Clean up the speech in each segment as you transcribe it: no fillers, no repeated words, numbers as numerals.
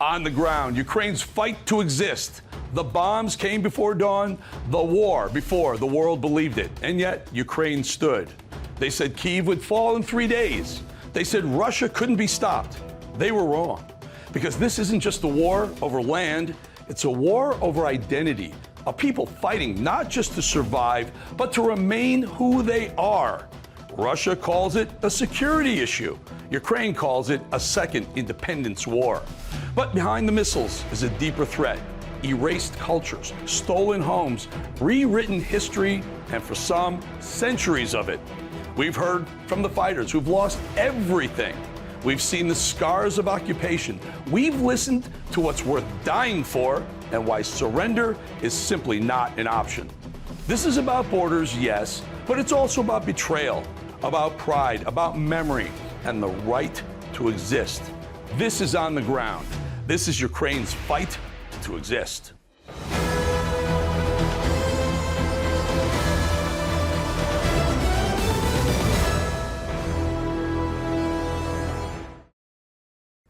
On the ground, Ukraine's fight to exist. The bombs came before dawn, the war before the world believed it, and yet Ukraine stood. They said Kyiv would fall in 3 days. They said Russia couldn't be stopped. They were wrong, because this isn't just a war over land, it's a war over identity, a people fighting not just to survive, but to remain who they are. Russia calls it a security issue. Ukraine calls it a second independence war. But behind the missiles is a deeper threat. Erased cultures, stolen homes, rewritten history, and for some, centuries of it. We've heard from the fighters who've lost everything. We've seen the scars of occupation. We've listened to what's worth dying for and why surrender is simply not an option. This is about borders, yes, but it's also about betrayal, about pride, about memory, and the right to exist. This is On the Ground. This is Ukraine's fight to exist.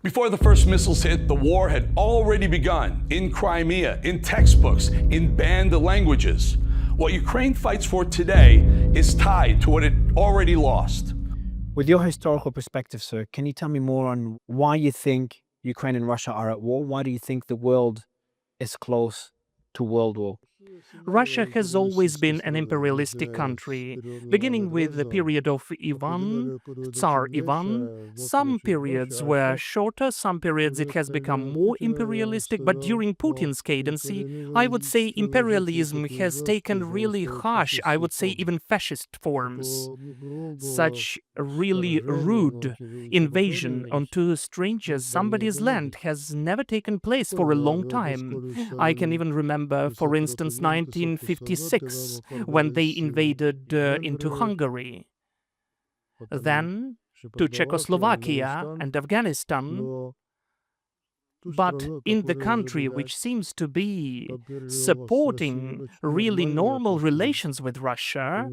Before the first missiles hit, the war had already begun in Crimea, in textbooks, in banned languages. What Ukraine fights for today is tied to what it already lost. With your historical perspective, sir, can you tell me more on why you think Ukraine and Russia are at war? Why do you think the world is close to world war? Russia has always been an imperialistic country, beginning with the period of Ivan, Tsar Ivan. Some periods were shorter, some periods it has become more imperialistic, but during Putin's cadency, I would say imperialism has taken really harsh, I would say even fascist forms. Such really rude invasion onto strangers, somebody's land, has never taken place for a long time. I can even remember, for instance, 1956, when they invaded into Hungary. Then to Czechoslovakia and Afghanistan. But in the country which seems to be supporting really normal relations with Russia,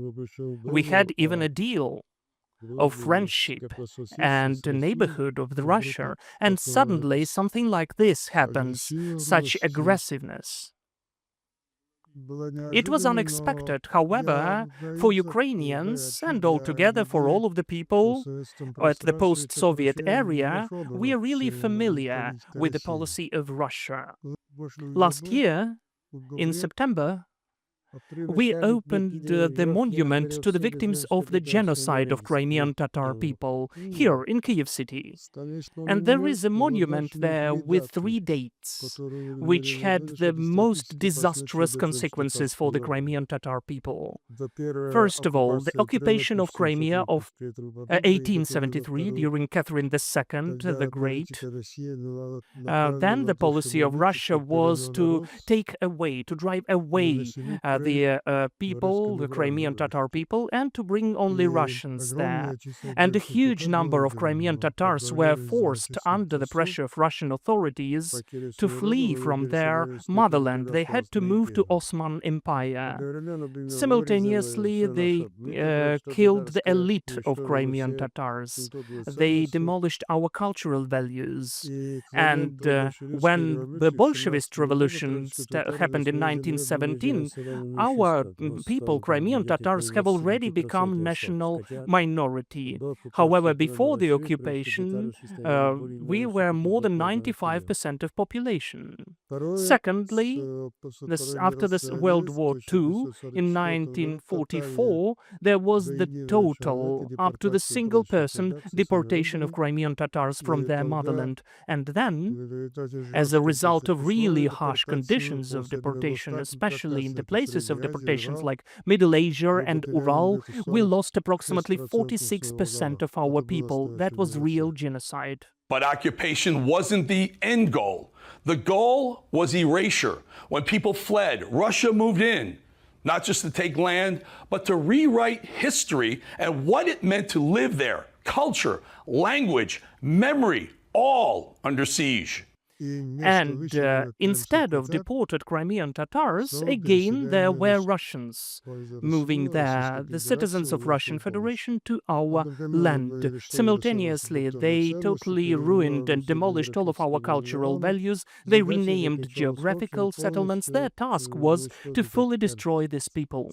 we had even a deal of friendship and neighborhood of the Russia, and suddenly something like this happens, such aggressiveness. It was unexpected, however, for Ukrainians and altogether for all of the people at the post-Soviet area. We are really familiar with the policy of Russia. Last year, in September, we opened the monument to the victims of the genocide of Crimean Tatar people here in Kyiv city. And there is a monument there with 3 dates, which had the most disastrous consequences for the Crimean Tatar people. First of all, the occupation of Crimea of 1873 during Catherine II the Great. Then the policy of Russia was to take away, to drive away the people, the Crimean Tatar people, and to bring only Russians there. And a huge number of Crimean Tatars were forced, under the pressure of Russian authorities, to flee from their motherland. They had to move to Ottoman Empire. Simultaneously, they killed the elite of Crimean Tatars. They demolished our cultural values. And when the Bolshevist revolution happened in 1917, our people, Crimean Tatars, have already become national minority. However, before the occupation, we were more than 95% of population. Secondly, after this World War II, in 1944, there was the total, up to the single person, deportation of Crimean Tatars from their motherland. And then, as a result of really harsh conditions of deportation, especially in the places of deportations like Middle Asia and Ural, we lost approximately 46% of our people. That was real genocide. But occupation wasn't the end goal. The goal was erasure. When people fled, Russia moved in, not just to take land, but to rewrite history and what it meant to live there. Culture, language, memory, all under siege. And instead of deported Crimean Tatars, again there were Russians moving there, the citizens of Russian Federation, to our land. Simultaneously, they totally ruined and demolished all of our cultural values. They renamed geographical settlements. Their task was to fully destroy these people.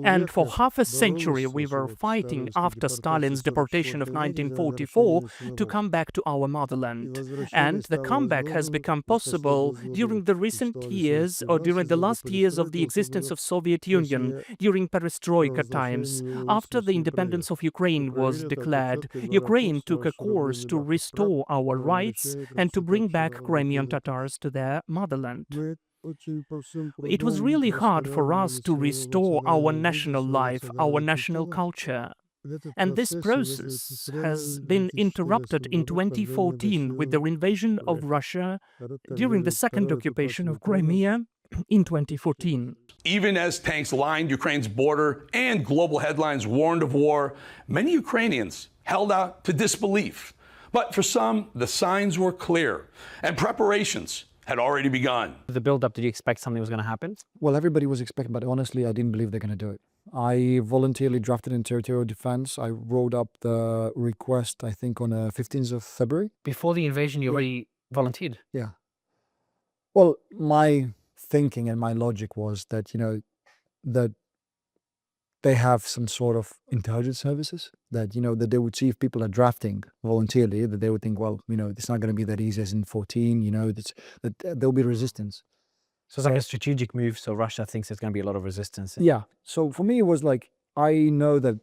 And for half a century we were fighting after Stalin's deportation of 1944 to come back to our motherland. And the comeback has become possible during the recent years, or during the last years of the existence of Soviet Union, during perestroika times. After the independence of Ukraine was declared, Ukraine took a course to restore our rights and to bring back Crimean Tatars to their motherland. It was really hard for us to restore our national life, our national culture. And this process has been interrupted in 2014 with the invasion of Russia during the second occupation of Crimea in 2014. Even as tanks lined Ukraine's border and global headlines warned of war, many Ukrainians held out to disbelief. But for some, the signs were clear, and preparations had already begun. The build-up, did you expect something was going to happen? Well, everybody was expecting, but honestly, I didn't believe they're going to do it. I voluntarily drafted in territorial defense. I wrote up the request, I think, on the 15th of February. Before the invasion, you already volunteered? Yeah. Well, my thinking and my logic was that, that they have some sort of intelligence services that, that they would see if people are drafting voluntarily, that they would think, well, it's not going to be that easy as in 14, that there'll be resistance. So it's like a strategic move, so Russia thinks there's going to be a lot of resistance. Yeah. So for me, it was like, I know that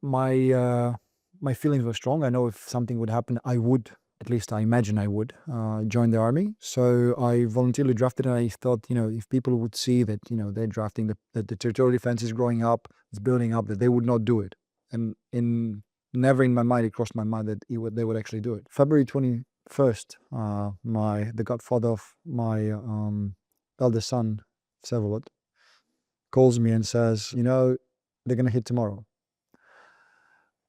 my feelings were strong. I know if something would happen, I would, at least I imagine I would, join the army. So I voluntarily drafted, and I thought, if people would see that, they're drafting, that the territorial defense is growing up, it's building up, that they would not do it. And never in my mind, it crossed my mind that they would actually do it. February 21st, the godfather of my eldest son, Vsevolod, calls me and says, they're going to hit tomorrow.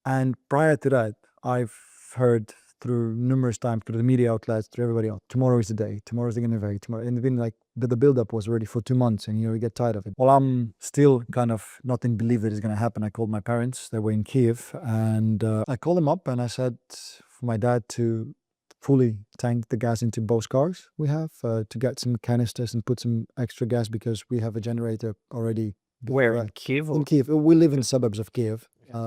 And prior to that, I've heard through numerous times, through the media outlets, through everybody else, tomorrow is the day, tomorrow's the invade, tomorrow. And then the build-up was already for 2 months, and you get tired of it. Well, I'm still kind of not in belief that it's going to happen. I called my parents, they were in Kyiv, and I called them up and I said for my dad to fully tank the gas into both cars we have, to get some canisters and put some extra gas, because we have a generator already. Where, in Kyiv? In Kyiv. We live in the suburbs of Kyiv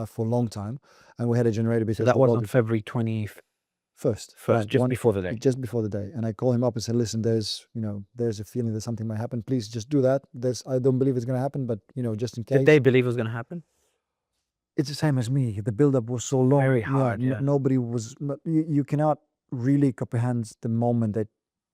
for a long time, and we had a generator because So that was on February 21st, just before the day. Just before the day. And I called him up and said, listen, there's a feeling that something might happen. Please just do that. I don't believe it's going to happen, but, just in case. Did they believe it was going to happen? It's the same as me. The buildup was so long. Very hard, yeah. Nobody was, you cannot really comprehend the moment that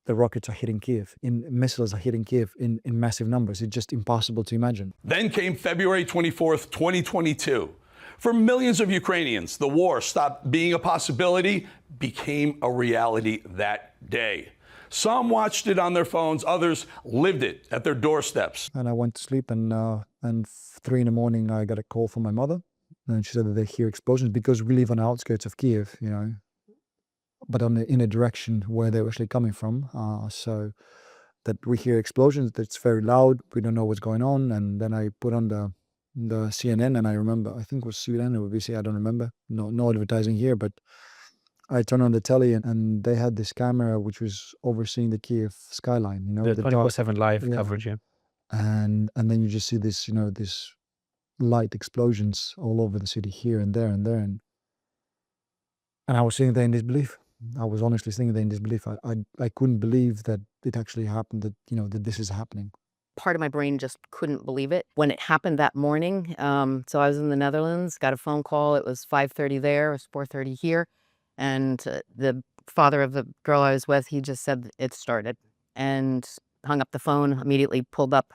the rockets are hitting Kyiv, missiles are hitting Kyiv in massive numbers. It's just impossible to imagine. Then came February 24th, 2022. For millions of Ukrainians, the war stopped being a possibility, became a reality that day. Some watched it on their phones, others lived it at their doorsteps. And I went to sleep, and 3 a.m, I got a call from my mother, and she said that they hear explosions, because we live on the outskirts of Kyiv, but in a direction where they were actually coming from. So that we hear explosions, that's very loud, we don't know what's going on. And then I put on the CNN, and I remember, I think it was CNN or IBC, I don't remember, no advertising here, but I turned on the telly, and they had this camera which was overseeing the Kyiv skyline, The 24/7 live Yeah. coverage, yeah. and then you just see this, this light explosions all over the city, here and there and there, and I was sitting there in disbelief. I was honestly sitting there in disbelief. I couldn't believe that it actually happened, that that this is happening. Part of my brain just couldn't believe it. When it happened that morning, so I was in the Netherlands, got a phone call. It was 5:30 there, it was 4:30 here. And the father of the girl I was with, he just said it started, and hung up the phone, immediately pulled up,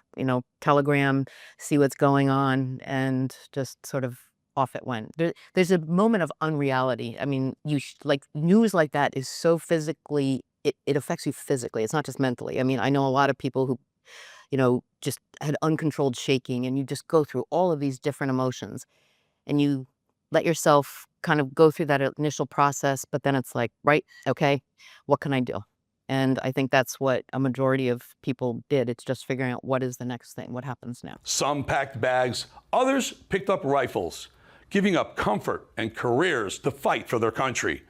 Telegram, see what's going on, and just sort of off it went. There's a moment of unreality. I mean, news like that is so physically, it affects you physically. It's not just mentally. I mean, I know a lot of people who, just had uncontrolled shaking, and you just go through all of these different emotions, and you let yourself kind of go through that initial process, but then it's like, right, okay, what can I do? And I think that's what a majority of people did. It's just figuring out what is the next thing, what happens now. Some packed bags, others picked up rifles, giving up comfort and careers to fight for their country.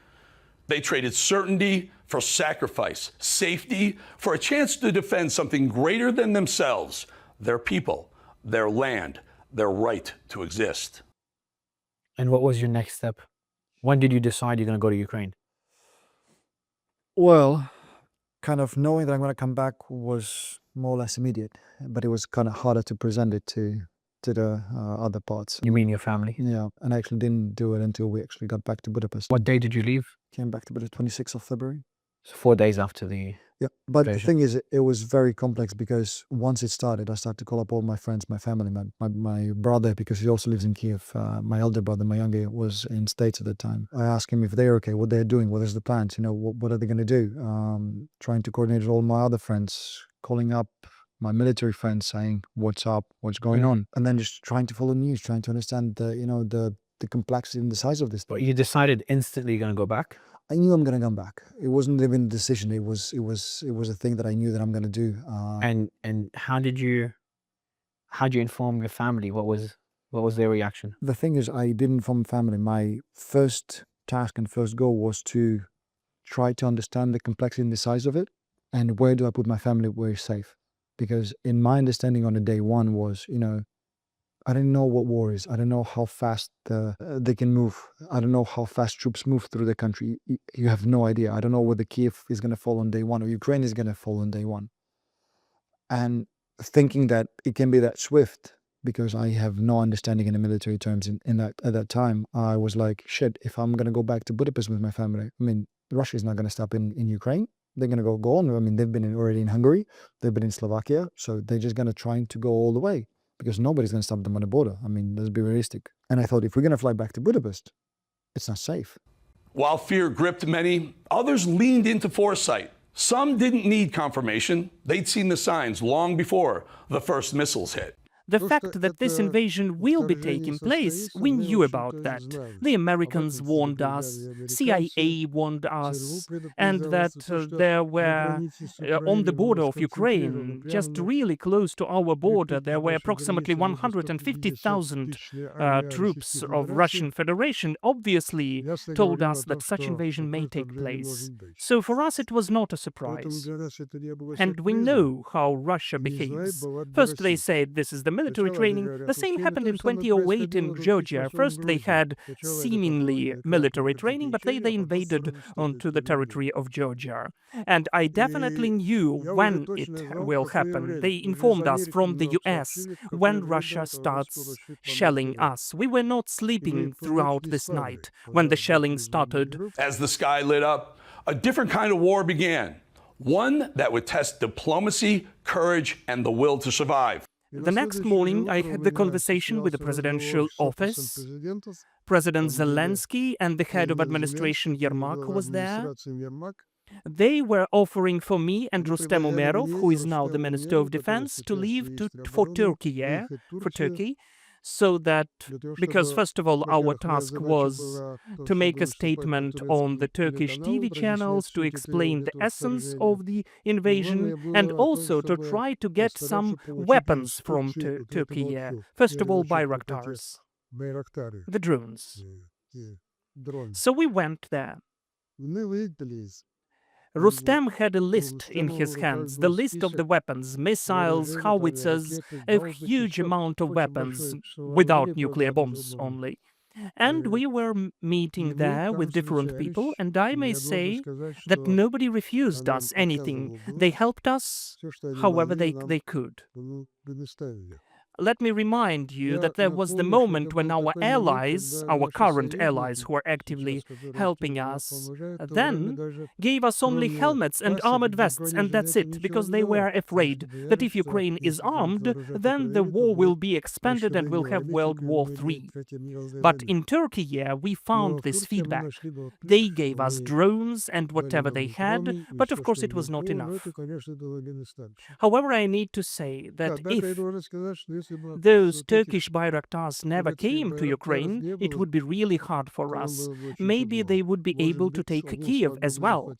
They traded certainty for sacrifice, safety for a chance to defend something greater than themselves, their people, their land, their right to exist. And what was your next step? When did you decide you're going to go to Ukraine? Well, kind of knowing that I'm going to come back was more or less immediate, but it was kind of harder to present it to the other parts. You mean your family? Yeah, and I actually didn't do it until we actually got back to Budapest. What day did you leave? Came back to Budapest 26th of February. So 4 days after the... Yeah, but the invasion. thing is, it was very complex because once it started, I started to call up all my friends, my family, my brother, because he also lives in Kyiv. My elder brother, my younger, was in States at the time. I asked him if they're okay, what they're doing, what is the plans, you know, what are they going to do? Trying to coordinate with all my other friends, calling up my military friends, saying what's up, what's going on, and then just trying to follow news, trying to understand the complexity and the size of this thing. But you decided instantly you're going to go back? I knew I'm going to come back. It wasn't even a decision. It was a thing that I knew that I'm going to do. And how did you inform your family? What was their reaction? The thing is, I didn't inform family. My first task and first goal was to try to understand the complexity and the size of it, and where do I put my family where it's safe. Because in my understanding on the day one was, I didn't know what war is. I don't know how fast they can move. I don't know how fast troops move through the country. You have no idea. I don't know whether Kyiv is going to fall on day one or Ukraine is going to fall on day one. And thinking that it can be that swift, because I have no understanding in the military terms at that time, I was like, shit, if I'm going to go back to Budapest with my family, I mean, Russia is not going to stop in Ukraine. They're going to go on. I mean, they've been already in Hungary. They've been in Slovakia. So they're just going to try to go all the way, because nobody's going to stop them on the border. I mean, let's be realistic. And I thought, if we're going to fly back to Budapest, it's not safe. While fear gripped many, others leaned into foresight. Some didn't need confirmation. They'd seen the signs long before the first missiles hit. The fact that this invasion will be taking place, we knew about that. The Americans warned us, CIA warned us, and that there were, on the border of Ukraine, just really close to our border, there were approximately 150,000 troops of Russian Federation, obviously told us that such invasion may take place. So for us it was not a surprise. And we know how Russia behaves. First they said this is the military training. The same happened in 2008 in Georgia. First they had seemingly military training, but they invaded onto the territory of Georgia. And I definitely knew when it will happen. They informed us from the US when Russia starts shelling us. We were not sleeping throughout this night when the shelling started. As the sky lit up, a different kind of war began. One that would test diplomacy, courage, and the will to survive. The next morning, I had the conversation with the presidential office. President Zelensky and the head of administration Yermak was there. They were offering for me and Rustem Umerov, who is now the Minister of Defense, to leave for Turkey, so that, because first of all, our task was to make a statement on the Turkish TV channels to explain the essence of the invasion, and also to try to get some weapons from Turkey. First of all, Bayraktars, the drones. So we went there. Rustem had a list in his hands, the list of the weapons, missiles, howitzers, a huge amount of weapons, without nuclear bombs only. And we were meeting there with different people, and I may say that nobody refused us anything. They helped us however they could. Let me remind you that there was the moment when our allies, our current allies who are actively helping us, then gave us only helmets and armored vests, and that's it, because they were afraid that if Ukraine is armed, then the war will be expanded and we'll have World War III. But in Turkey, we found this feedback. They gave us drones and whatever they had, but of course it was not enough. However, I need to say that if those Turkish Bayraktars never came to Ukraine, it would be really hard for us. Maybe they would be able to take Kyiv as well.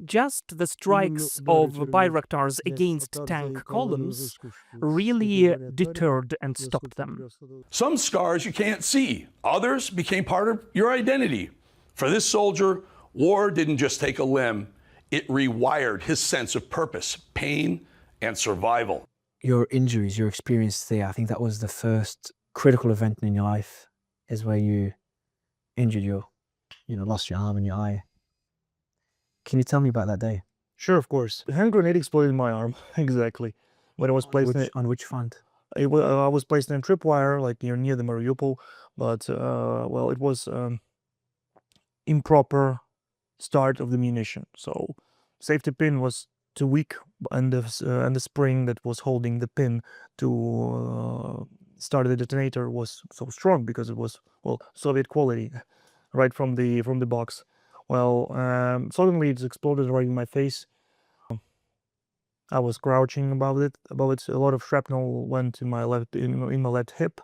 Just the strikes of Bayraktars against tank columns really deterred and stopped them. Some scars you can't see, others became part of your identity. For this soldier, war didn't just take a limb, it rewired his sense of purpose, pain, and survival. Your injuries, your experience there, I think that was the first critical event in your life, is where you injured lost your arm and your eye. Can you tell me about that day? Sure, of course. A hand grenade exploded in my arm, exactly. When I was placed On which front? I was placed in a tripwire, like near the Mariupol, but, well, it was improper start of the munition. So safety pin was too weak, and the spring that was holding the pin to start the detonator was so strong because it was, well, Soviet quality, right from the box. Well, suddenly it exploded right in my face. I was crouching above it. A lot of shrapnel went in my left hip,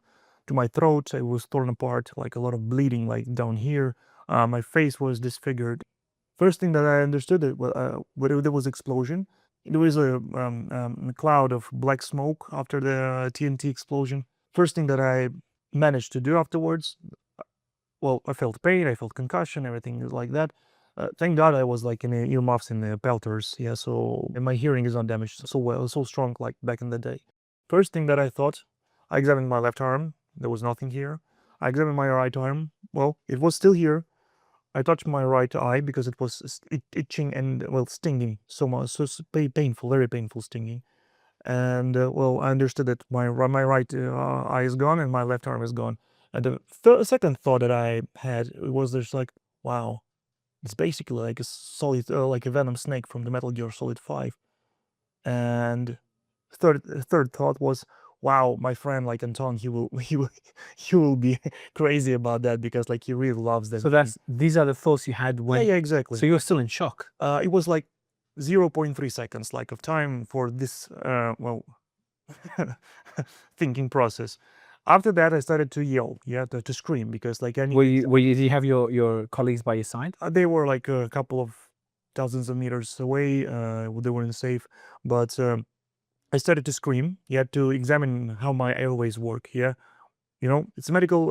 to my throat. It was torn apart, like a lot of bleeding, like down here. My face was disfigured. First thing that I understood, when there was explosion, there was a cloud of black smoke after the TNT explosion. First thing that I managed to do afterwards, well, I felt pain, I felt concussion, everything is like that. Thank God I was like in the earmuffs and the pelters, yeah, so my hearing is not damaged so well, so strong like back in the day. First thing that I thought, I examined my left arm, there was nothing here. I examined my right arm, well, it was still here. I touched my right eye because it was itching and, well, stinging so much, so painful, very painful stinging. And, well, I understood that my right eye is gone and my left arm is gone. And the second thought that I had was just like, wow, it's basically like a solid, like a venom snake from the Metal Gear Solid 5. And third thought was, wow, my friend like Anton, he will be crazy about that because like he really loves that. So these are the thoughts you had when. Yeah, exactly. So you were still in shock. It was like 0.3 seconds like of time for this well thinking process. After that, I started to yell, yeah, to scream because like Did you have your colleagues by your side? they were like a couple of thousands of meters away. They weren't safe, but I started to scream. You had to examine how my airways work. Yeah, it's a medical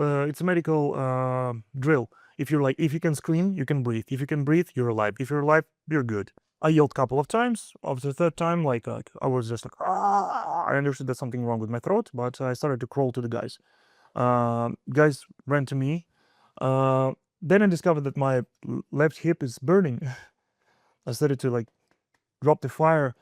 drill. If you can scream, you can breathe. If you can breathe, you're alive. If you're alive, you're good. I yelled a couple of times. After the third time, like I was just like, ah! I understood there's something wrong with my throat, but I started to crawl to the guys. Guys ran to me. Then I discovered that my left hip is burning. I started to like drop the fire.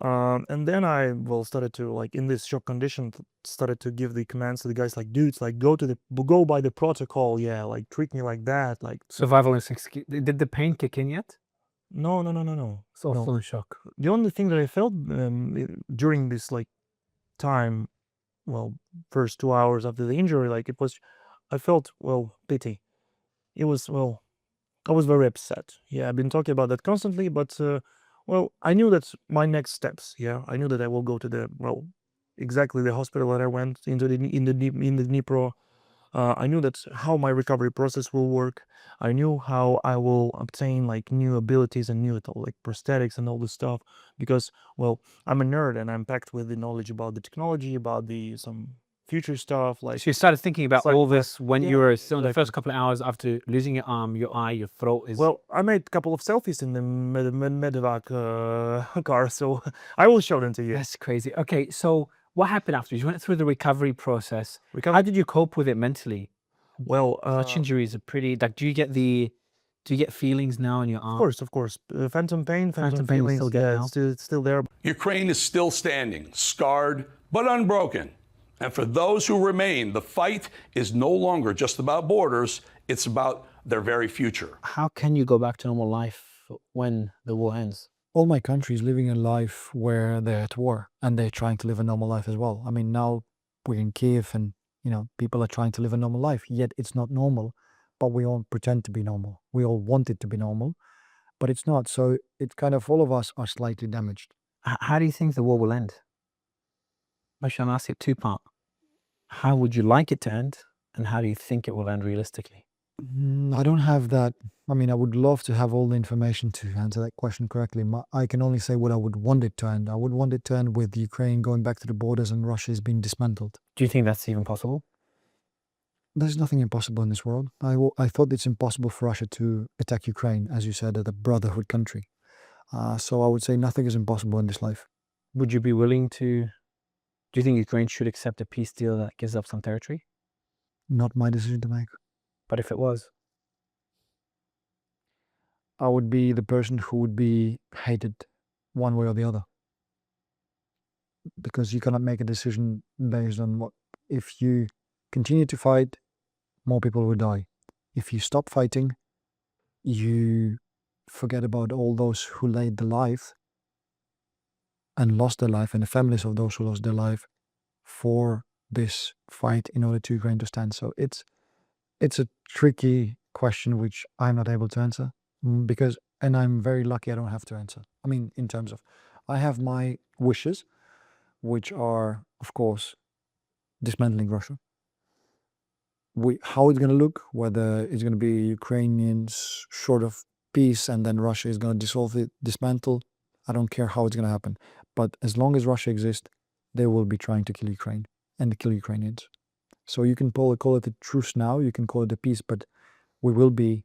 And then I started to like in this shock condition started to give the commands to the guys like, dudes, like go by the protocol, yeah, like treat me like that, like Survival instinct. Did the pain kick in yet? no. So No. still in shock. The only thing that I felt during this like time, well, first 2 hours after the injury, like I felt pity. It was I was very upset. Yeah, I've been talking about that constantly, but I knew that my next steps. Yeah, I knew that I will go to exactly the hospital that I went into in the Dnipro. I knew that how my recovery process will work. I knew how I will obtain like new abilities and new like prosthetics and all this stuff because I'm a nerd and I'm packed with the knowledge about the technology, about some future stuff. Like So you started thinking about it's like all this when yeah, you were still in the exactly. first couple of hours after losing your arm, your eye, your throat is. Well, I made a couple of selfies in the medevac car, so I will show them to you. That's crazy. Okay, so what happened after? You went through the recovery process. How did you cope with it mentally? Well, Such injuries are pretty. Like, do you get feelings now in your arm? of course, phantom pain, Phantom pain is feelings, still getting yeah, out. it's still there. Ukraine is still standing, scarred but unbroken. And for those who remain, the fight is no longer just about borders, it's about their very future. How can you go back to normal life when the war ends? All my country is living a life where they're at war and they're trying to live a normal life as well. I mean, now we're in Kyiv and, people are trying to live a normal life, yet it's not normal, but we all pretend to be normal. We all want it to be normal, but it's not. So it's kind of all of us are slightly damaged. How do you think the war will end? I shall ask it two-part. How would you like it to end, and how do you think it will end realistically? I don't have that. I mean, I would love to have all the information to answer that question correctly. I can only say what I would want it to end. I would want it to end with Ukraine going back to the borders and Russia is being dismantled. Do you think that's even possible? There's nothing impossible in this world. I thought it's impossible for Russia to attack Ukraine, as you said, at a brotherhood country. So I would say nothing is impossible in this life. Would you be willing to... Do you think Ukraine should accept a peace deal that gives up some territory? Not my decision to make. But if it was? I would be the person who would be hated one way or the other. Because you cannot make a decision based on what... If you continue to fight, more people will die. If you stop fighting, you forget about all those who laid their life and lost their life, and the families of those who lost their life for this fight in order to Ukraine to stand. So it's a tricky question which I'm not able to answer because, and I'm very lucky I don't have to answer. I mean, in terms of, I have my wishes, which are, of course, dismantling Russia. How it's going to look, whether it's going to be Ukrainians short of peace and then Russia is going to dissolve it, dismantle, I don't care how it's going to happen. But as long as Russia exists, they will be trying to kill Ukraine and kill Ukrainians. So you can call it a truce now, you can call it a peace, but we will be,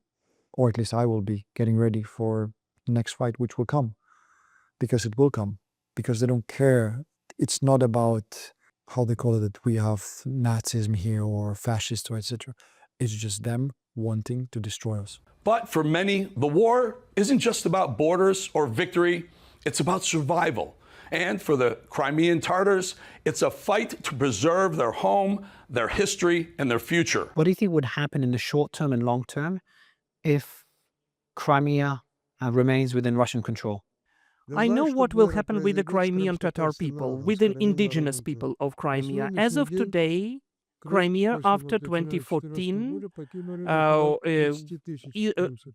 or at least I will be, getting ready for the next fight, which will come. Because it will come. Because they don't care. It's not about, how they call it, that we have Nazism here or fascist or etc. It's just them wanting to destroy us. But for many, the war isn't just about borders or victory, it's about survival. And for the Crimean Tatars, it's a fight to preserve their home, their history, and their future. What do you think would happen in the short term and long term if Crimea remains within Russian control? I know what will happen with the Crimean Tatar people, with the indigenous people of Crimea. As of today, Crimea, after 2014,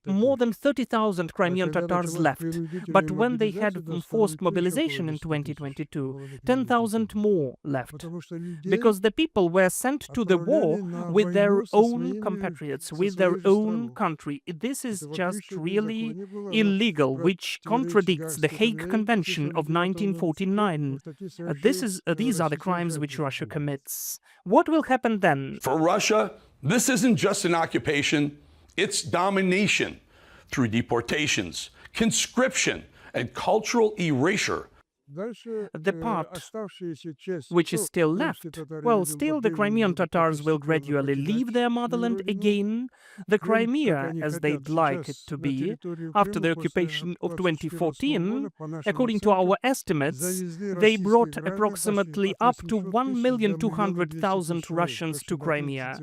more than 30,000 Crimean Tatars left. But when they had forced mobilization in 2022, 10,000 more left. Because the people were sent to the war with their own compatriots, with their own country. This is just really illegal, which contradicts the Hague Convention of 1949. These are the crimes which Russia commits. What will happen then? For Russia, this isn't just an occupation, it's domination through deportations, conscription, and cultural erasure. The part which is still left, well, still the Crimean Tatars will gradually leave their motherland again. The Crimea, as they'd like it to be, after the occupation of 2014, according to our estimates, they brought approximately up to 1,200,000 Russians to Crimea.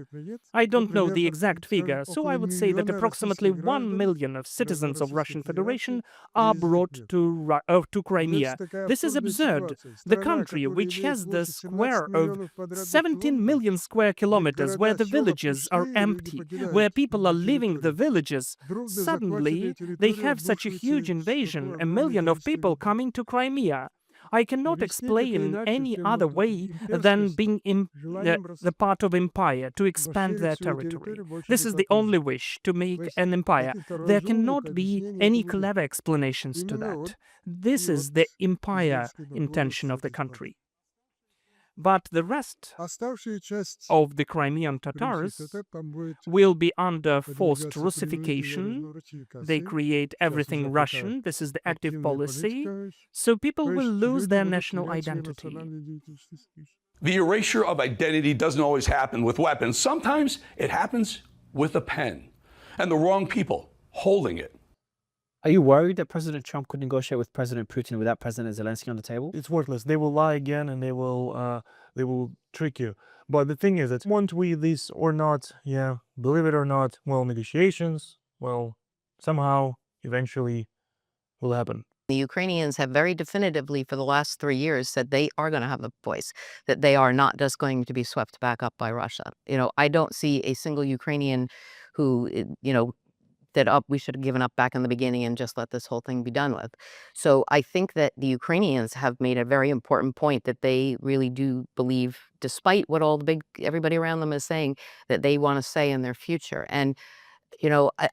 I don't know the exact figure, so I would say that approximately 1 million of citizens of Russian Federation are brought to Crimea. This is absurd. The country, which has the square of 17 million square kilometers, where the villages are empty, where people are leaving the villages, suddenly they have such a huge invasion, 1 million of people coming to Crimea. I cannot explain any other way than being the part of empire, to expand their territory. This is the only wish, to make an empire. There cannot be any clever explanations to that. This is the empire intention of the country. But the rest of the Crimean Tatars will be under forced Russification. They create everything Russian. This is the active policy. So people will lose their national identity. The erasure of identity doesn't always happen with weapons. Sometimes it happens with a pen and the wrong people holding it. Are you worried that President Trump could negotiate with President Putin without President Zelensky on the table? It's worthless. They will lie again and they will trick you. But the thing is that want we this or not, yeah, believe it or not, well, negotiations, well, somehow, eventually will happen. The Ukrainians have very definitively for the last 3 years said they are going to have a voice, that they are not just going to be swept back up by Russia. I don't see a single Ukrainian who, that, oh, we should have given up back in the beginning and just let this whole thing be done with. So I think that the Ukrainians have made a very important point that they really do believe, despite what everybody around them is saying, that they want to say in their future. And,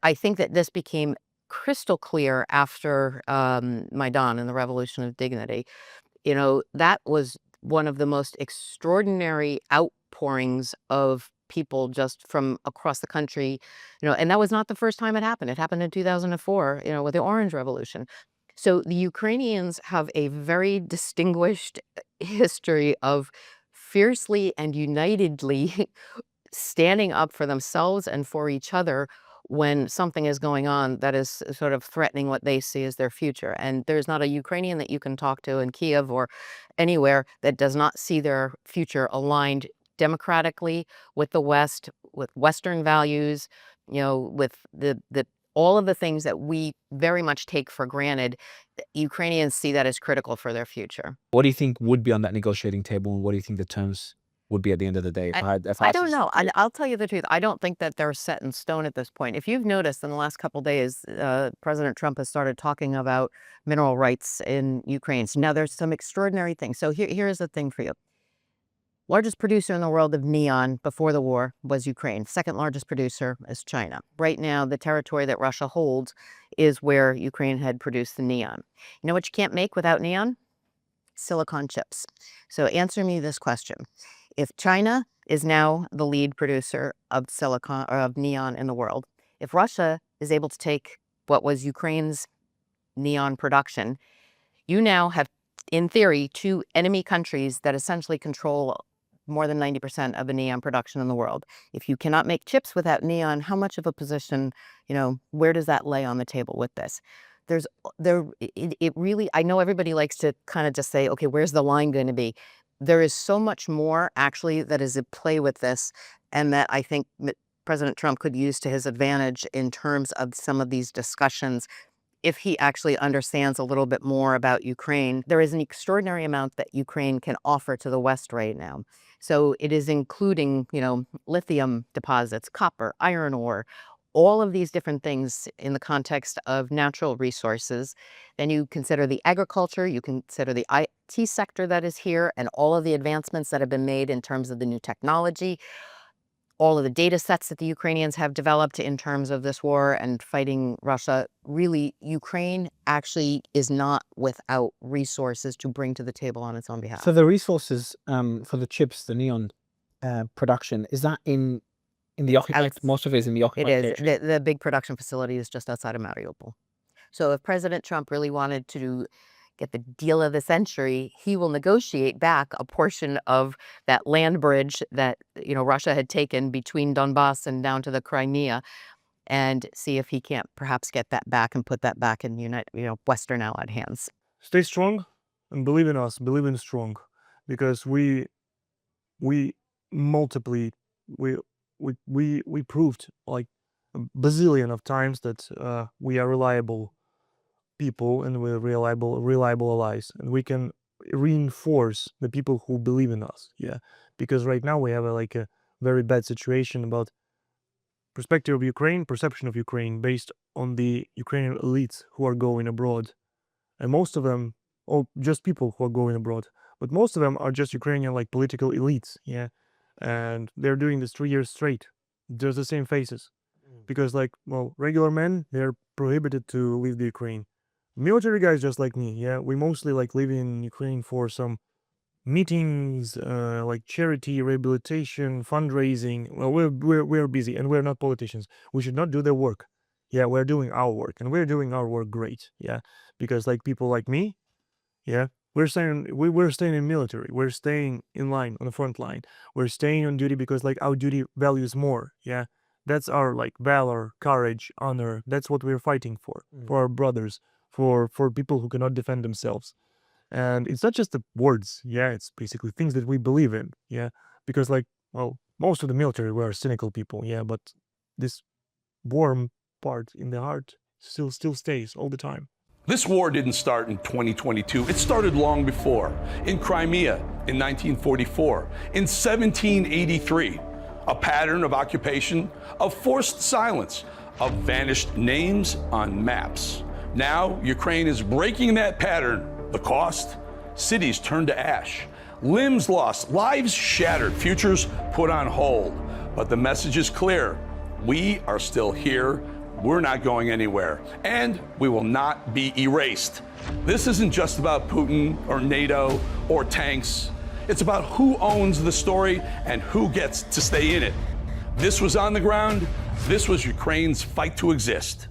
I think that this became crystal clear after Maidan and the Revolution of Dignity. That was one of the most extraordinary outpourings of people just from across the country, and that was not the first time it happened. It happened in 2004, with the Orange Revolution. So the Ukrainians have a very distinguished history of fiercely and unitedly standing up for themselves and for each other when something is going on that is sort of threatening what they see as their future. And there's not a Ukrainian that you can talk to in Kyiv or anywhere that does not see their future aligned democratically with the West, with Western values, with the all of the things that we very much take for granted. Ukrainians see that as critical for their future. What do you think would be on that negotiating table, and what do you think the terms would be at the end of the day? I don't know. I'll tell you the truth. I don't think that they're set in stone at this point. If you've noticed in the last couple of days, President Trump has started talking about mineral rights in Ukraine. So now there's some extraordinary things. So here's the thing for you. Largest producer in the world of neon before the war was Ukraine. Second largest producer is China. Right now, the territory that Russia holds is where Ukraine had produced the neon. You know what you can't make without neon? Silicon chips. So answer me this question. If China is now the lead producer of silicon or of neon in the world, if Russia is able to take what was Ukraine's neon production, you now have, in theory, two enemy countries that essentially control more than 90% of the neon production in the world. If you cannot make chips without neon, how much of a position, where does that lay on the table with this? It really, I know everybody likes to kind of just say, okay, where's the line going to be? There is so much more actually that is at play with this, and that I think President Trump could use to his advantage in terms of some of these discussions. If he actually understands a little bit more about Ukraine, there is an extraordinary amount that Ukraine can offer to the West right now. So it is including, lithium deposits, copper, iron ore, all of these different things in the context of natural resources. Then you consider the agriculture, you consider the IT sector that is here, and all of the advancements that have been made in terms of the new technology, all of the data sets that the Ukrainians have developed in terms of this war and fighting Russia. Really, Ukraine actually is not without resources to bring to the table on its own behalf. So the resources for the chips, the neon production, is that in the occupied? Most of it is in the occupied. It is. The big production facility is just outside of Mariupol. So if President Trump really wanted to get the deal of the century, he will negotiate back a portion of that land bridge that Russia had taken between Donbass and down to the Crimea, and see if he can't perhaps get that back and put that back in Western Allied hands. Stay strong and believe in us. Believe in strong, because we proved like a bazillion of times that we are reliable people and we're reliable allies, and we can reinforce the people who believe in us. Because right now we have a very bad situation about perspective of Ukraine, perception of Ukraine based on the Ukrainian elites who are going abroad, and most of them, or just people who are going abroad, but most of them are just Ukrainian political elites, and they're doing this 3 years straight. There's the same faces, because regular men, they're prohibited to leave the Ukraine. Military guys just like me, we mostly live in Ukraine for some meetings, charity, rehabilitation, fundraising. Well, we're busy and we're not politicians. We should not do their work. We're doing our work, and we're doing our work great. Because people like me, we're staying in military. We're staying in line on the front line. We're staying on duty because our duty values more. That's our valor, courage, honor. That's what we're fighting for our brothers, for people who cannot defend themselves. And it's not just the words, it's basically things that we believe in, because most of the military were cynical people, but this warm part in the heart still stays all the time. This war didn't start in 2022. It started long before, in Crimea in 1944, in 1783, a pattern of occupation, of forced silence, of vanished names on maps. Now, Ukraine is breaking that pattern. The cost? Cities turned to ash. Limbs lost, lives shattered, futures put on hold. But the message is clear. We are still here. We're not going anywhere. And we will not be erased. This isn't just about Putin or NATO or tanks. It's about who owns the story and who gets to stay in it. This was On the Ground. This was Ukraine's fight to exist.